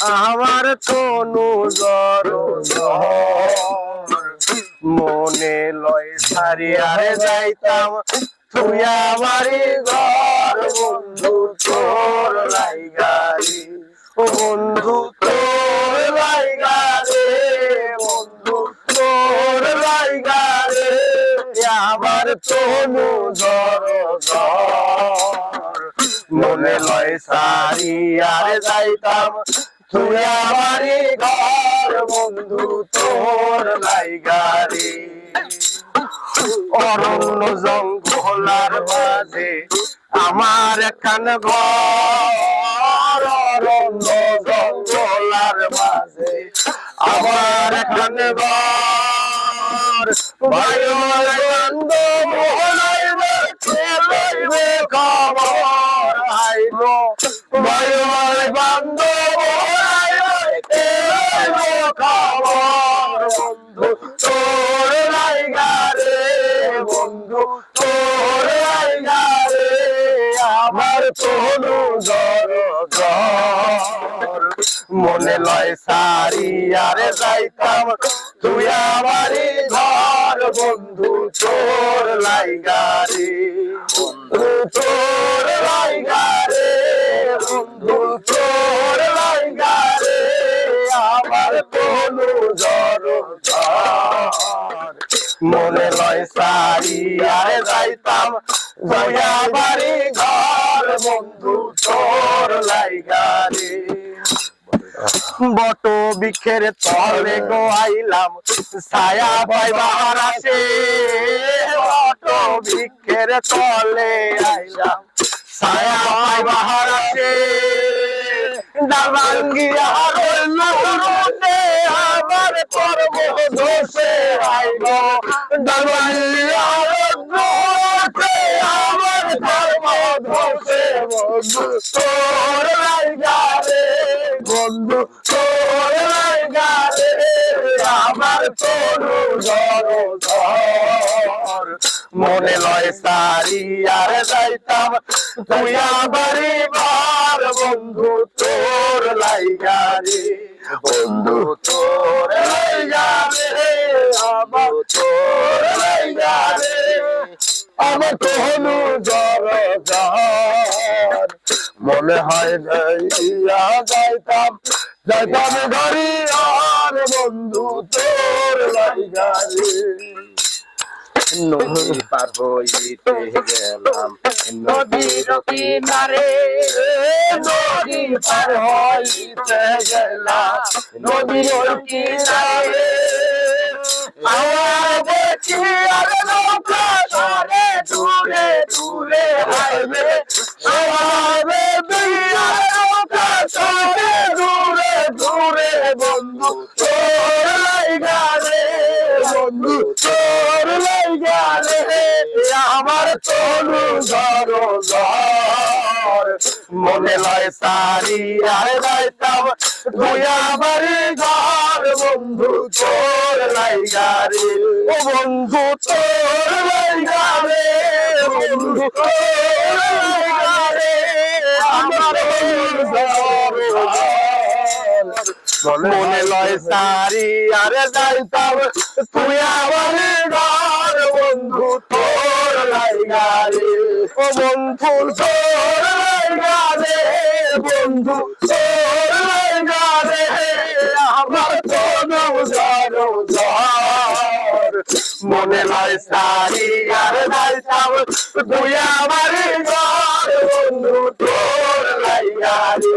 আমার তনু জর মনে লয় সারিয়ারে যাইতাম তুই আমারি ঘর বন্ধু তোর লাইগারি ও বন্ধু তোর লাইগারে বন্ধু তোর লাইগারে আমার তনু জর মনে লয় সারিয়ারে যাইতাম তুই আমারি ঘর বন্ধু তোর লাইগারি অরণ্য জঙ্গলার মাঝে আমার একখান ঘর অরণ্য জঙ্গলার মাঝে আমার একখান ঘর বায়ু লইবে খবর আইব বায়ু বান্ধব খবর বন্ধু তোর লাইগারে বন্ধু তোর লাইগারে আমার তনু জর মনে লয় সারিয়ারে যাইতাম তুই আমারি ঘর বন্ধু তোর লাইগারে বন্ধু তোর লাইগারে বন্ধু তোর লাইগারে আমার তনু জর মনে লয় সারিয়ারে যাইতাম তুই আমারি ঘর বন্ধু তোর লাইগারে বট বৃক্ষের তলে গো আইলাম ছায়া পাইবার আসে বট বৃক্ষের তলে আইলাম ছায়া পাইবার আসে ডালাঙ্গিয়া আমার কর্ম দোষে আইব ডালাঙ্গিয়া আমার কর্ম দোষে বন্ধু তোর লাইগারে বন্ধু তোর লাইগারে আমার তনু জর মনে লয় সারিয়ারে যাইতাম তুই আমারি ঘর বন্ধু তোর লাইগারে বন্ধু তোর লাইগারে আমার তোর লাইগারে আমার তনু জর মনে হয় যাইতাম যাইতাম ঘরে আর বন্ধু তোর লাইগারে নদী পার হইতে গেলাম নদীর কিনারে নদী পার হইতে গেলাম নদীর কিনারে আমার দেখি আর নৌকা সরে দূরে দূরে হাইবে আমার বিয়ার নৌকা সরে দূরে দূরে বন্ধু তোর লাইগারে বন্ধু তোর লাইগারে আমার তনু জর মনে লয় সারিয়ারে যাইতাম তুই আমারি ঘর বন্ধু তোর লাইগারে ও বন্ধু তোর লাইগারে বন্ধু তোর লাইগারে আমার মনে লয় সারিয়ারে যাইতাম তুই আমারি ঘর বন্ধু তোর লাইগারে ও বন্ধু তোর লাইগারে বন্ধু তোর লাইগারে আমার তনু জর মনে লয় সারিয়ারে যাইতাম তুই আমারি ঘর বন্ধু তোর লাইগারে।